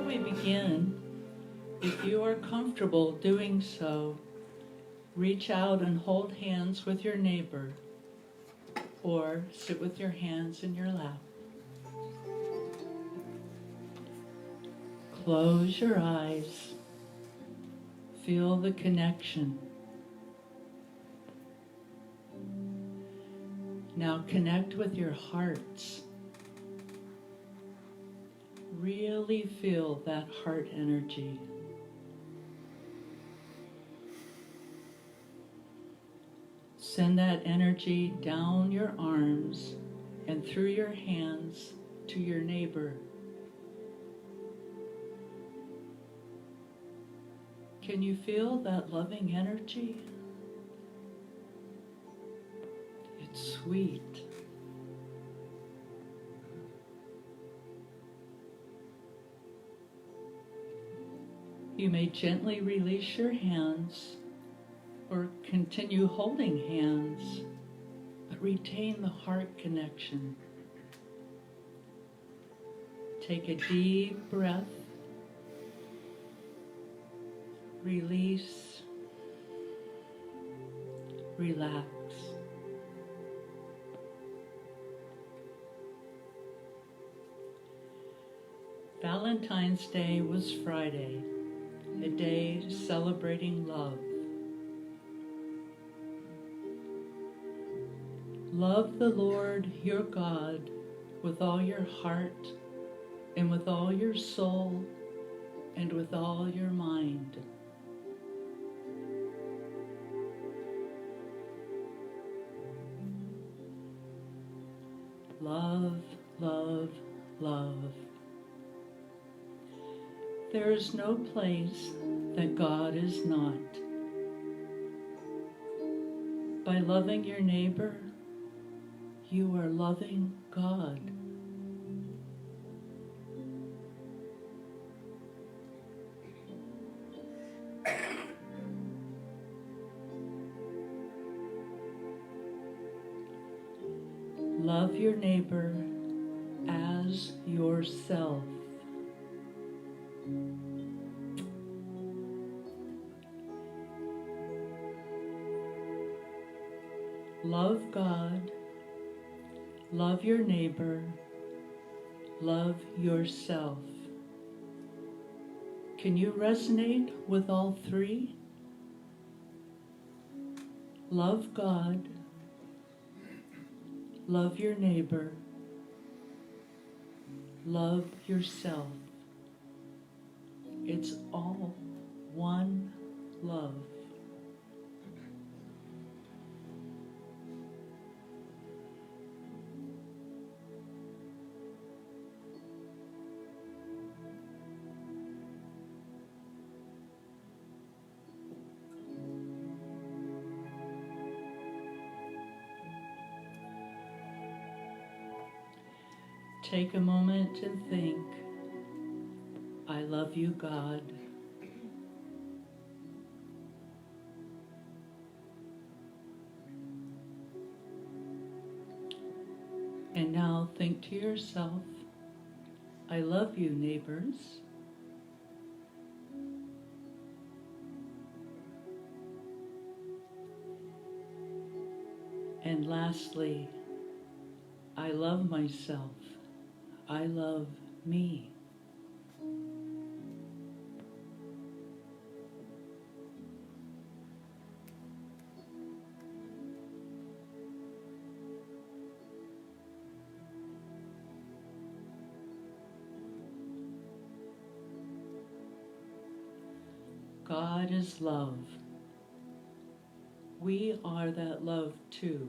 we begin, if you are comfortable doing so, reach out and hold hands with your neighbor, or sit with your hands in your lap. Close your eyes. Feel the connection. Now connect with your hearts. Really feel that heart energy. Send that energy down your arms and through your hands to your neighbor. Can you feel that loving energy? It's sweet. You may gently release your hands or continue holding hands, but retain the heart connection. Take a deep breath. Release. Relax. Valentine's Day was Friday, a day celebrating love. Love the Lord your God with all your heart and with all your soul and with all your mind. Love, love, love. There is no place that God is not. By loving your neighbor, you are loving God. Love your neighbor as yourself. Love God, love your neighbor, love yourself. Can you resonate with all three? Love God, love your neighbor, love yourself. It's all one love. Take a moment and think, I love you, God. And now think to yourself, I love you, neighbors. And lastly, I love myself. I love me. God is love. We are that love too.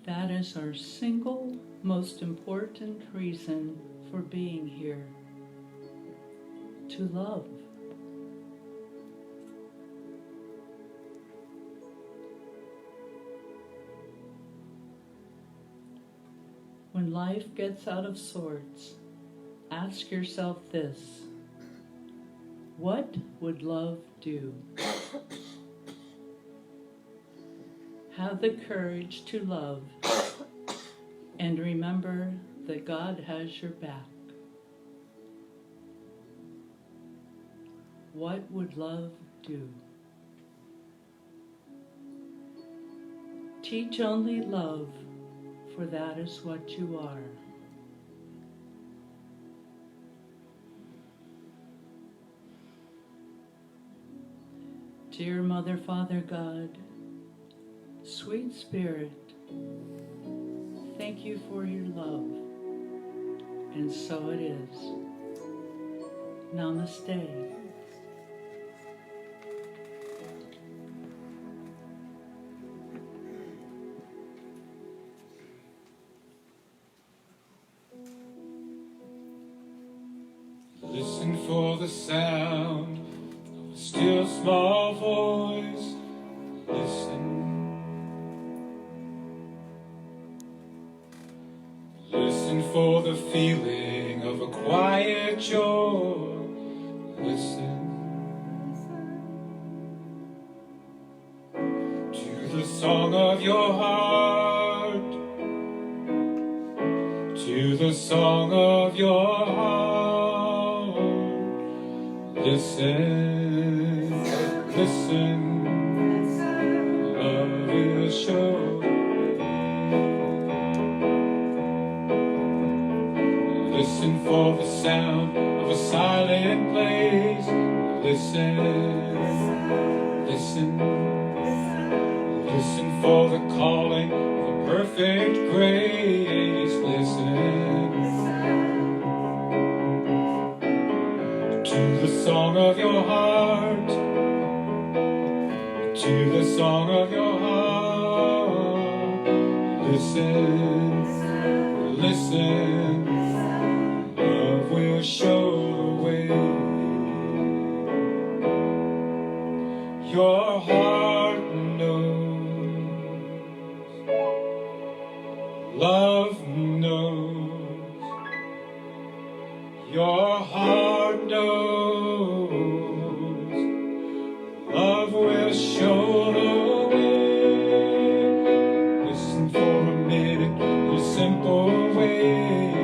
That is our single most important reason for being here, to love. When life gets out of sorts, ask yourself this: what would love do? Have the courage to love and remember that God has your back. What would love do? Teach only love, for that is what you are. Dear Mother, Father, God, sweet Spirit, thank you for your love, and so it is. Namaste. Listen for the sound of a still small voice. Listen for the feeling of a quiet joy. Listen to the song of your heart, to the song of your heart. Listen, listen, love will show. Listen for the sound of a silent place. Listen, listen, listen for the calling of a perfect grace. Listen to the song of your heart, to the song of your heart. Listen, listen, love will show the way. Your heart knows, love knows. Your heart knows, love will show the way. Listen for a minute in a simple way.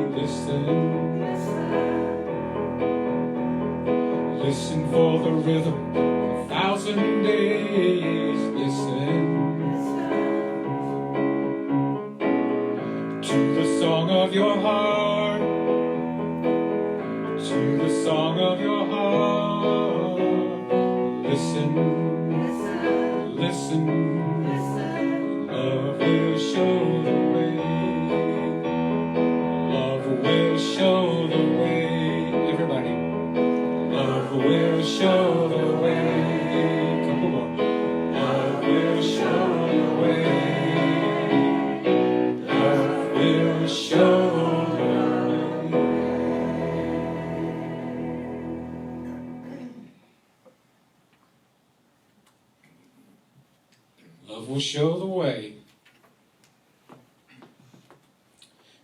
Listen, listen for the rhythm of 1,000 days. Listen to the song of your heart, to the song of your heart. Listen, listen, love will show the way. Love will show the way. Everybody, love will show the way. Come on, love will show the way. Love will show the way. Love will show the way.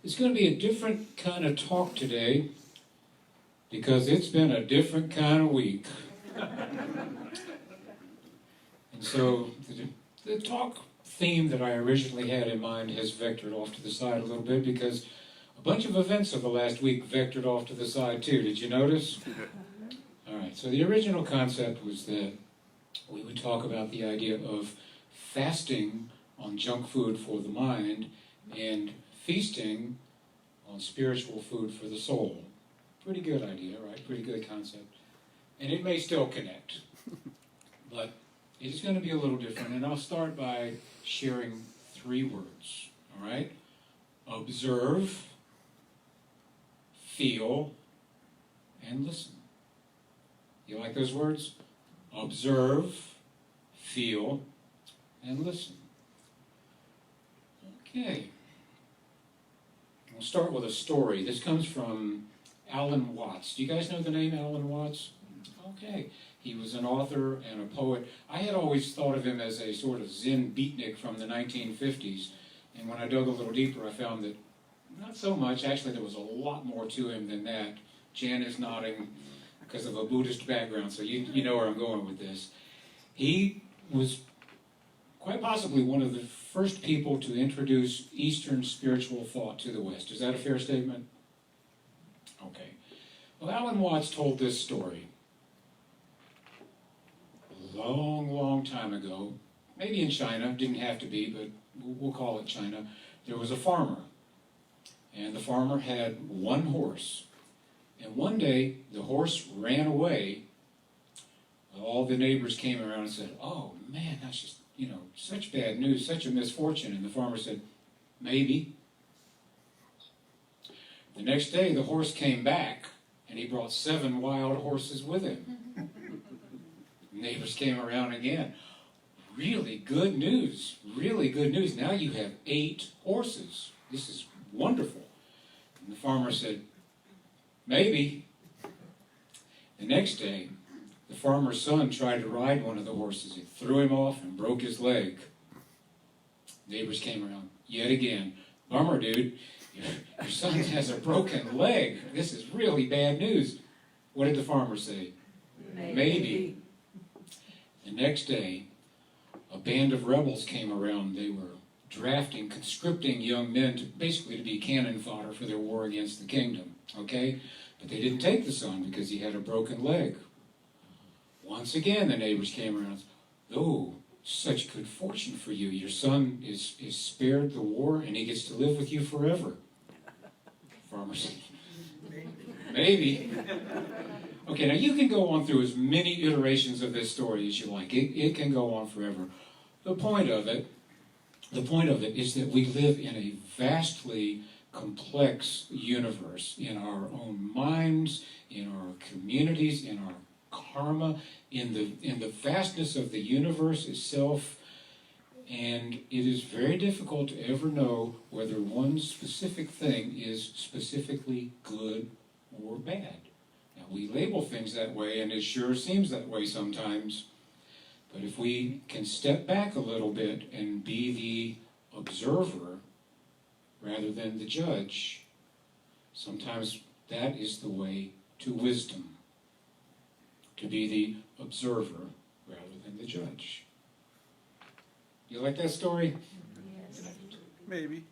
It's going to be a different kind of talk today because it's been a different kind of week. And so the talk theme that I originally had in mind has vectored off to the side a little bit because a bunch of events of the last week vectored off to the side too. Did you notice? All right, so the original concept was that we would talk about the idea of fasting on junk food for the mind and feasting on spiritual food for the soul. Pretty good idea, right? Pretty good concept. And it may still connect, but it's going to be a little different. And I'll start by sharing 3 words, all right? Observe, feel, and listen. You like those words? Observe, feel, and listen. Okay. We'll start with a story. This comes from Alan Watts. Do you guys know the name Alan Watts? Okay. He was an author and a poet. I had always thought of him as a sort of Zen beatnik from the 1950s. And when I dug a little deeper, I found that not so much. Actually, there was a lot more to him than that. Jan is nodding because of a Buddhist background, so you know where I'm going with this. He was quite possibly one of the first people to introduce Eastern spiritual thought to the West. Is that a fair statement? Okay. Well, Alan Watts told this story. long, long time ago, maybe in China, didn't have to be, but we'll call it China, there was a farmer. And the farmer had one horse. And one day, the horse ran away. All the neighbors came around and said, "Oh, man, that's just, such bad news, such a misfortune." And the farmer said, "Maybe." The next day, the horse came back, and he brought 7 wild horses with him. Neighbors came around again. "Really good news, really good news. Now you have 8 horses. This is wonderful." And the farmer said, "Maybe." The next day, the farmer's son tried to ride one of the horses. He threw him off and broke his leg. Neighbors came around yet again. "Bummer, dude. Your son has a broken leg. This is really bad news." What did the farmer say? Maybe. The next day, a band of rebels came around. They were conscripting young men to be cannon fodder for their war against the kingdom. Okay? But they didn't take the son because he had a broken leg. Once again, the neighbors came around and said, "Oh, such good fortune for you. Your son is spared the war and he gets to live with you forever." Farmer said, "Maybe." Okay, now you can go on through as many iterations of this story as you like. It can go on forever. The point of it is that we live in a vastly complex universe in our own minds, in our communities, in our karma, in the vastness of the universe itself. And it is very difficult to ever know whether one specific thing is specifically good or bad. Now, we label things that way, and it sure seems that way sometimes. But if we can step back a little bit and be the observer rather than the judge, sometimes that is the way to wisdom. To be the observer rather than the judge. You like that story? Yes. Maybe.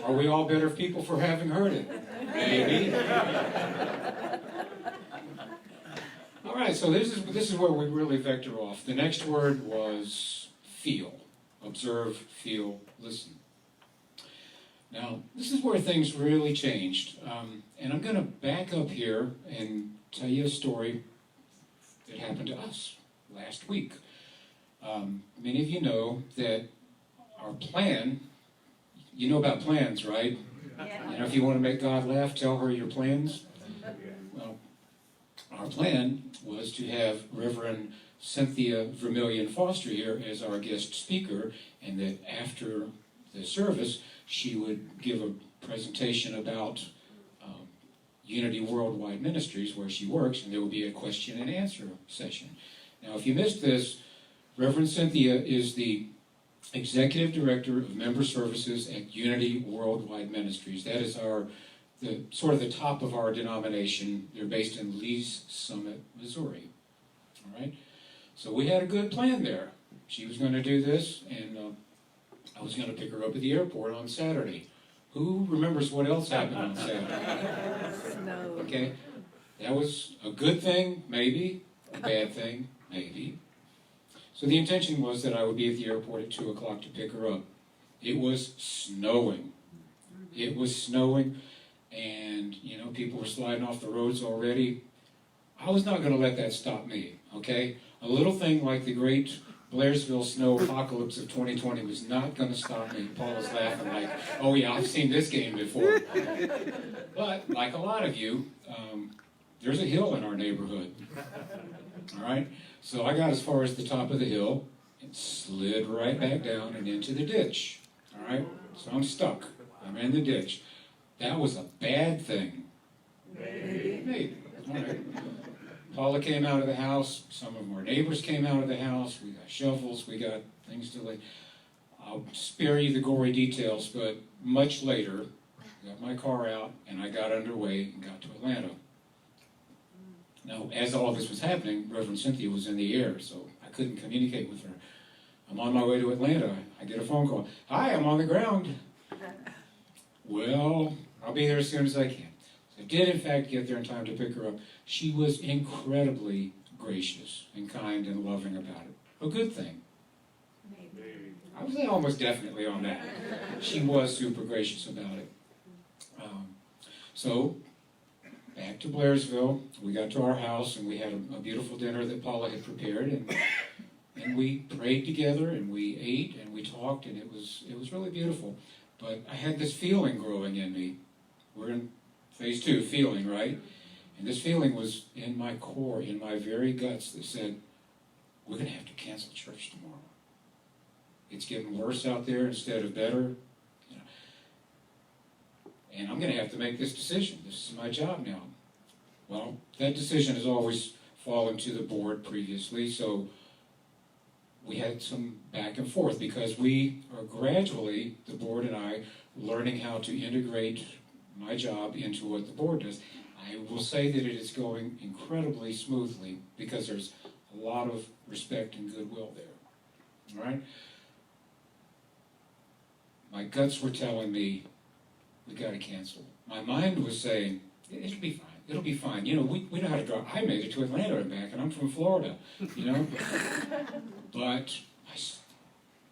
Are we all better people for having heard it? Maybe. All right, so this is where we really vector off. The next word was feel. Observe, feel, listen. Now, this is where things really changed. And I'm going to back up here and tell you a story that happened to us last week. Many of you know that our plan, you know about plans, right? Yeah. You know, if you want to make God laugh, tell her your plans. Well, our plan was to have Reverend Cynthia Vermillion Foster here as our guest speaker, and that after the service, she would give a presentation about Unity Worldwide Ministries, where she works, and there will be a question and answer session. Now, if you missed this, Reverend Cynthia is the Executive Director of Member Services at Unity Worldwide Ministries. That is the top of our denomination. They're based in Lee's Summit, Missouri. All right? So we had a good plan there. She was going to do this, and I was going to pick her up at the airport on Saturday. Who remembers what else happened on Saturday? No. Okay? That was a good thing, maybe. A bad thing, maybe. So the intention was that I would be at the airport at 2 o'clock to pick her up. It was snowing. It was snowing, and, people were sliding off the roads already. I was not going to let that stop me, okay? A little thing like the great Blairsville snow apocalypse of 2020 was not going to stop me. Paul was laughing like, "Oh yeah, I've seen this game before." But, like a lot of you, there's a hill in our neighborhood. All right? So I got as far as the top of the hill and slid right back down and into the ditch. All right? So I'm stuck. I'm in the ditch. That was a bad thing. Maybe. All right. Paula came out of the house. Some of our neighbors came out of the house. We got shovels. We got things to lay. I'll spare you the gory details, but much later, I got my car out and I got underway and got to Atlanta. Now, as all this was happening, Reverend Cynthia was in the air, so I couldn't communicate with her. I'm on my way to Atlanta. I get a phone call. "Hi, I'm on the ground." Well, I'll be there as soon as I can. So I did, in fact, get there in time to pick her up. She was incredibly gracious and kind and loving about it. A good thing. I would say almost definitely on that. She was super gracious about it. So, back to Blairsville. We got to our house and we had a beautiful dinner that Paula had prepared, and we prayed together and we ate and we talked, and it was really beautiful. But I had this feeling growing in me. We're in phase 2, feeling, right? And this feeling was in my core, in my very guts, that said, we're going to have to cancel church tomorrow. It's getting worse out there instead of better. You know. And I'm going to have to make this decision. This is my job now. Well, that decision has always fallen to the board previously, so we had some back and forth because we are gradually, the board and I, learning how to integrate my job into what the board does. I will say that it is going incredibly smoothly because there's a lot of respect and goodwill there. All right? My guts were telling me, we got to cancel. My mind was saying, it'll be fine. It'll be fine. You know, we know how to drive. I made it to Atlanta and back, and I'm from Florida, you know? But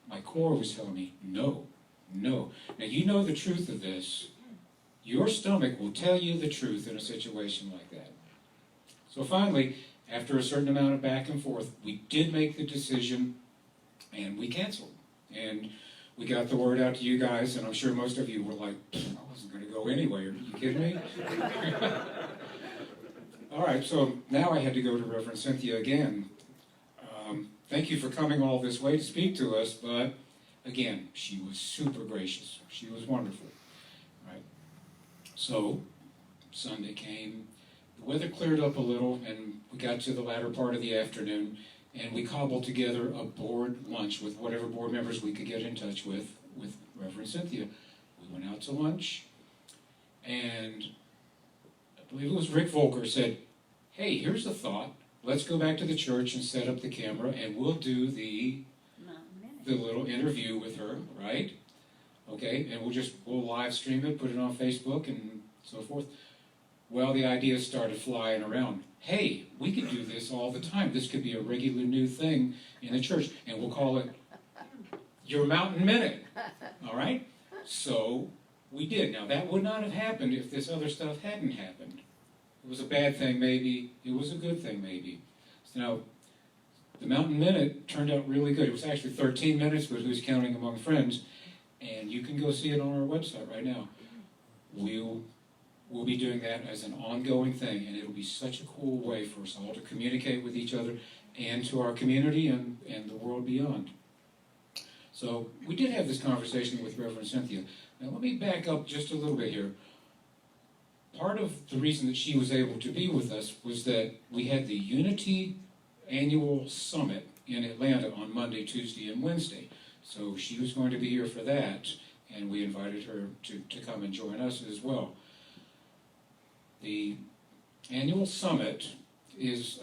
my core was telling me, no, no. Now, you know the truth of this. Your stomach will tell you the truth in a situation like that. So finally, after a certain amount of back and forth, we did make the decision, and we canceled. And we got the word out to you guys, and I'm sure most of you were like, I wasn't going to go anyway. Are you kidding me? All right, so now I had to go to Reverend Cynthia again. Thank you for coming all this way to speak to us, but again, she was super gracious. She was wonderful. Right? So Sunday came, the weather cleared up a little, and we got to the latter part of the afternoon, and we cobbled together a board lunch with whatever board members we could get in touch with Reverend Cynthia. We went out to lunch, and I believe it was Rick Volker said, hey, here's a thought. Let's go back to the church and set up the camera, and we'll do the little interview with her, right? Okay, and we'll live stream it, put it on Facebook, and so forth. Well, the ideas started flying around. Hey, we could do this all the time. This could be a regular new thing in the church, and we'll call it Your Mountain Minute, all right? So we did. Now, that would not have happened if this other stuff hadn't happened. It was a bad thing, maybe. It was a good thing, maybe. So now, the Mountain Minute turned out really good. It was actually 13 minutes, but who's counting among friends? And you can go see it on our website right now. We'll be doing that as an ongoing thing, and it'll be such a cool way for us all to communicate with each other and to our community and the world beyond. So we did have this conversation with Reverend Cynthia. Now let me back up just a little bit here. Part of the reason that she was able to be with us was that we had the Unity Annual Summit in Atlanta on Monday, Tuesday, and Wednesday. So she was going to be here for that, and we invited her to come and join us as well. The annual summit is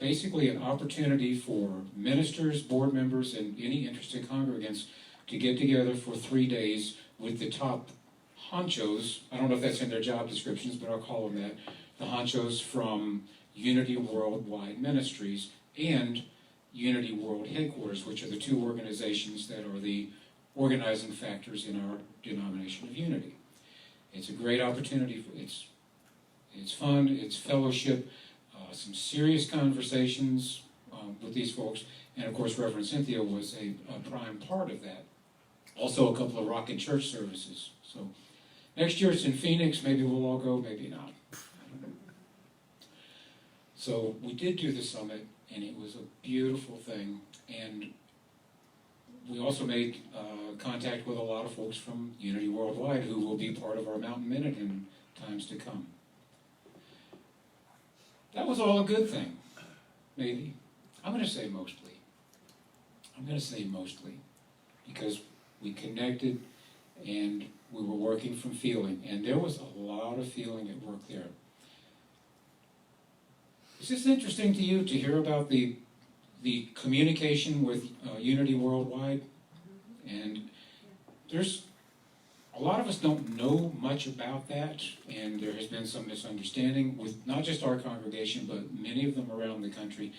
basically an opportunity for ministers, board members, and any interested congregants to get together for 3 days with the top honchos. I don't know if that's in their job descriptions, but I'll call them that. The honchos from Unity Worldwide Ministries and Unity World Headquarters, which are the two organizations that are the organizing factors in our denomination of Unity. It's a great opportunity. It's fun, it's fellowship, some serious conversations with these folks, and of course Reverend Cynthia was a prime part of that. Also a couple of Rockin' Church services. So next year it's in Phoenix, maybe we'll all go, maybe not. So we did do the summit, and it was a beautiful thing, and we also made contact with a lot of folks from Unity Worldwide who will be part of our Mountain Minute in times to come. That was all a good thing, maybe. I'm going to say mostly. I'm going to say mostly, because we connected and we were working from feeling, and there was a lot of feeling at work there. Is this interesting to you to hear about the communication with Unity Worldwide? And there's A lot of us don't know much about that, and there has been some misunderstanding with not just our congregation, but many of them around the country.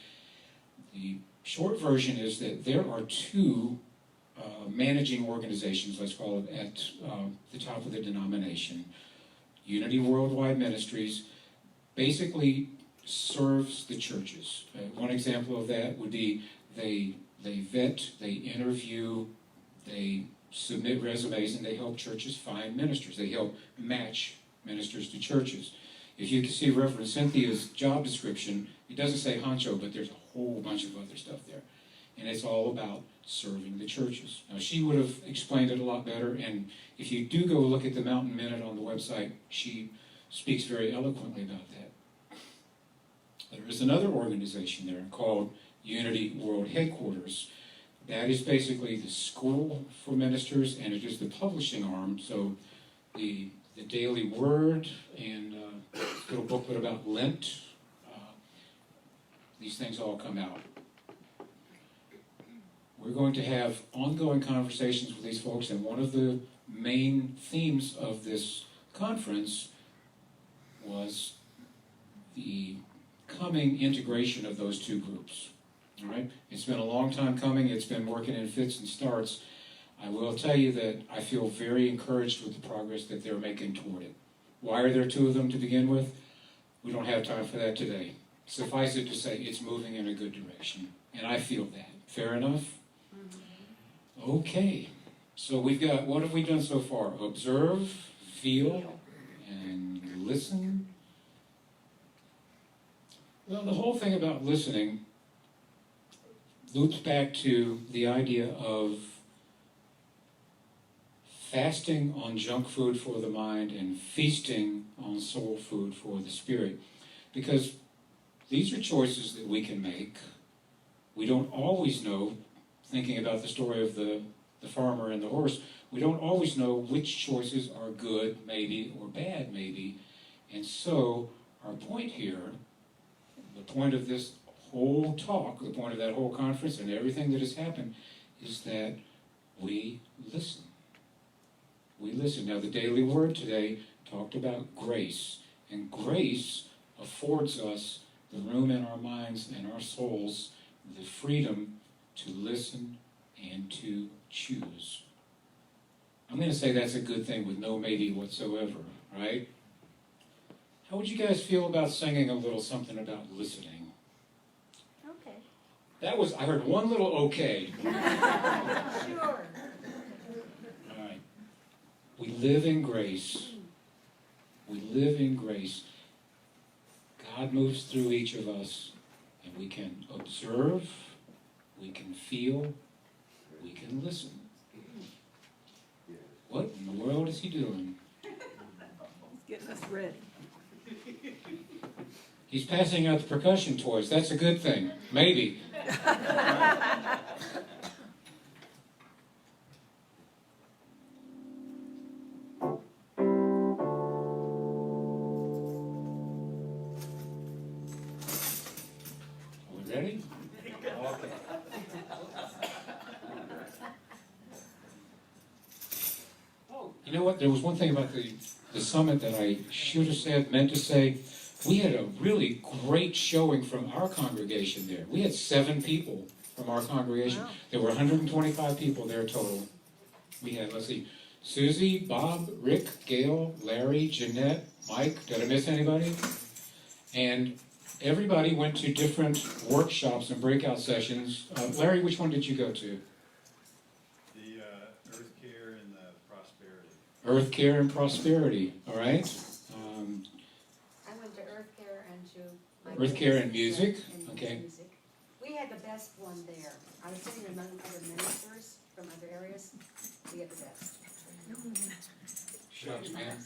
The short version is that there are two managing organizations, let's call it, at the top of the denomination. Unity Worldwide Ministries basically serves the churches. One example of that would be they vet, they interview, they submit resumes, and they help churches find ministers. They help match ministers to churches. If you can see Reverend Cynthia's job description, it doesn't say honcho, but there's a whole bunch of other stuff there. And it's all about serving the churches. Now, she would have explained it a lot better, and if you do go look at the Mountain Minute on the website, she speaks very eloquently about that. There is another organization there called Unity World Headquarters. That is basically the school for ministers, and it is the publishing arm. So the Daily Word and a little booklet about Lent, these things all come out. We're going to have ongoing conversations with these folks, and one of the main themes of this conference was the coming integration of those two groups. All right? It's been a long time coming. It's been working in fits and starts. I will tell you that I feel very encouraged with the progress that they're making toward it. Why are there two of them to begin with? We don't have time for that today. Suffice it to say, it's moving in a good direction, and I feel that. Fair enough? Okay. So we've got, what have we done so far? Observe, feel, and listen. Well, the whole thing about listening loops back to the idea of fasting on junk food for the mind and feasting on soul food for the spirit. Because these are choices that we can make. We don't always know, thinking about the story of the farmer and the horse, we don't always know which choices are good, maybe, or bad, maybe. And so our point here, the point of this whole talk, the point of that whole conference and everything that has happened, is that we listen. We listen. Now, the Daily Word today talked about grace, and grace affords us the room in our minds and our souls, the freedom to listen and to choose. I'm going to say that's a good thing with no maybe whatsoever, right? How would you guys feel about singing a little something about listening? Okay. That was, I heard one little okay. Sure. All right. We live in grace. We live in grace. God moves through each of us, and we can observe, we can feel, we can listen. What in the world is he doing? Getting us ready. He's passing out the percussion toys. That's a good thing. Maybe. Ready? Okay. Oh, you know what? There was one thing about the summit that I should have said, meant to say. We had a really great showing from our congregation there. We had 7 people from our congregation. Wow. There were 125 people there total. We had, let's see, Susie, Bob, Rick, Gail, Larry, Jeanette, Mike. Did I miss anybody? And everybody went to different workshops and breakout sessions. Larry, which one did you go to? The Earth Care and Prosperity. Earth Care and Prosperity, all right? I went to Earth Care and to... Earth Care and Music, okay. Music. We had the best one there. I was sitting among other ministers from other areas. We had the best. Shucks, man.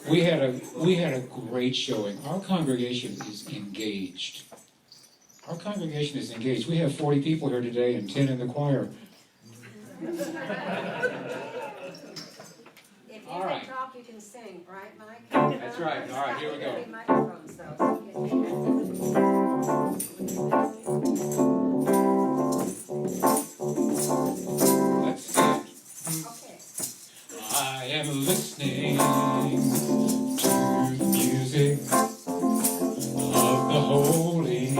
We had a great showing. Our congregation is engaged. Our congregation is engaged. We have 40 people here today and 10 in the choir. If you All can right. talk, you can sing, right, Mike? That's right. All right, here we go. Three microphones, though, so you can... Let's stand. am listening to the music of the Holy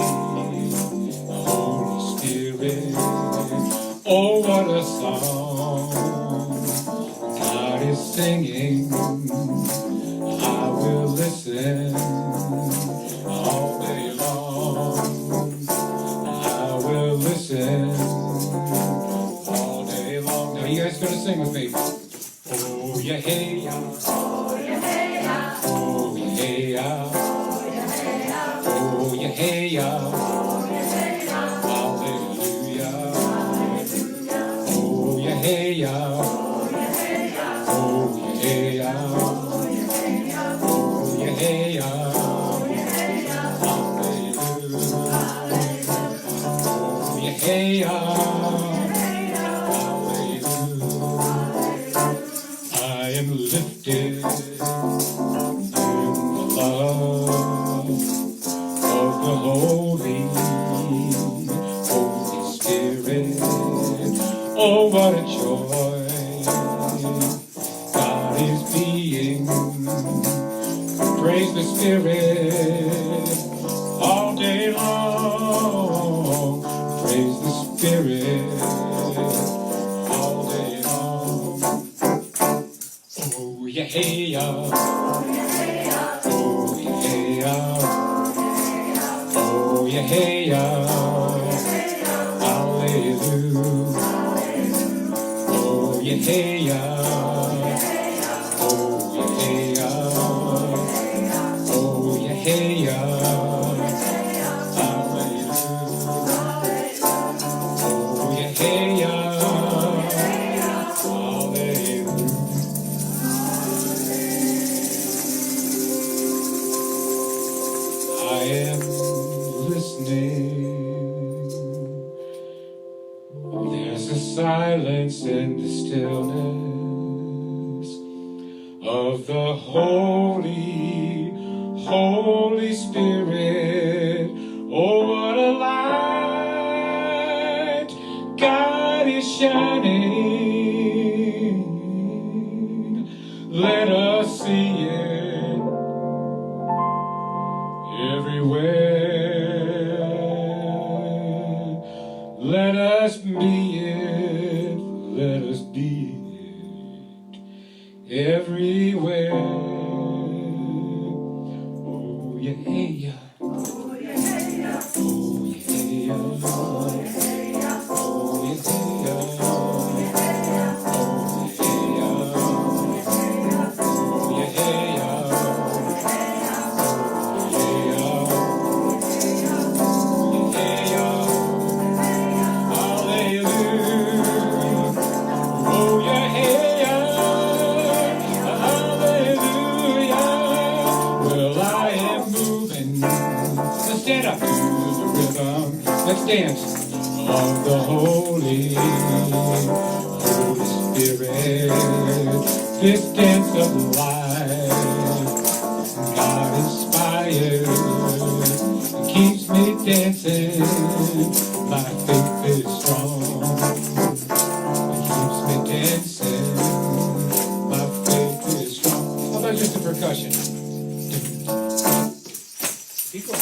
Spirit. Oh, what a song God is singing. I will listen all day long. I will listen all day long. Now you guys gonna sing with me. Oh yeah, hey ya. Oh yeah, hey ya. Oh yeah, hey ya. Oh yeah, hey ya. Hallelujah. Oh yeah, hey ya. Oh yeah, hey ya. Oh yeah, hey ya. Hallelujah. Oh yeah, hey ya. I am lifted in the love of the Holy Spirit. Oh, what a joy God is being. Praise the Spirit all day long. Praise the Spirit all day long. Oh yeah, hey ya. Oh yeah, hey ya. Oh yeah, hey ya. Hallelujah. Oh yeah, hey ya. Oh yeah, hey ya. Oh yeah, hey ya. Hallelujah. Oh yeah, hey ya. Hallelujah. I am listening. There's a silence in the stillness of the Holy Spirit. Oh, what a light God is shining. Let us see it everywhere. Let us be it. Let us be it everywhere. Oh yeah, hey ya. Oh yeah, hey ya. Oh yeah, hey ya. Oh yeah, hey ya. Oh yeah, hey ya. Oh yeah, hey ya. Oh yeah, hey ya. Stand up to the rhythm. Let's dance of the Holy Spirit. This dance of life, God inspired, keeps me dancing. My faith is strong. It keeps me dancing. My faith is strong. How about just the percussion? Keep going.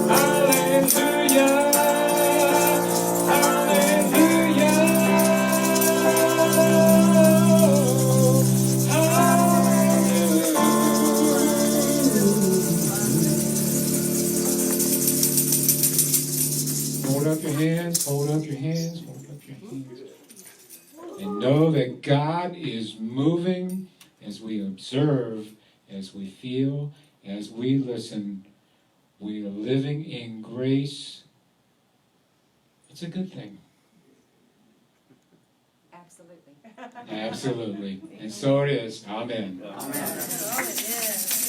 Hallelujah. Hold up your hands, hold up your hands, hold up your hands. And know that God is moving as we observe, as we feel, as we listen. We are living in grace. It's a good thing. Absolutely. Absolutely. And so it is. Amen. Oh, it is.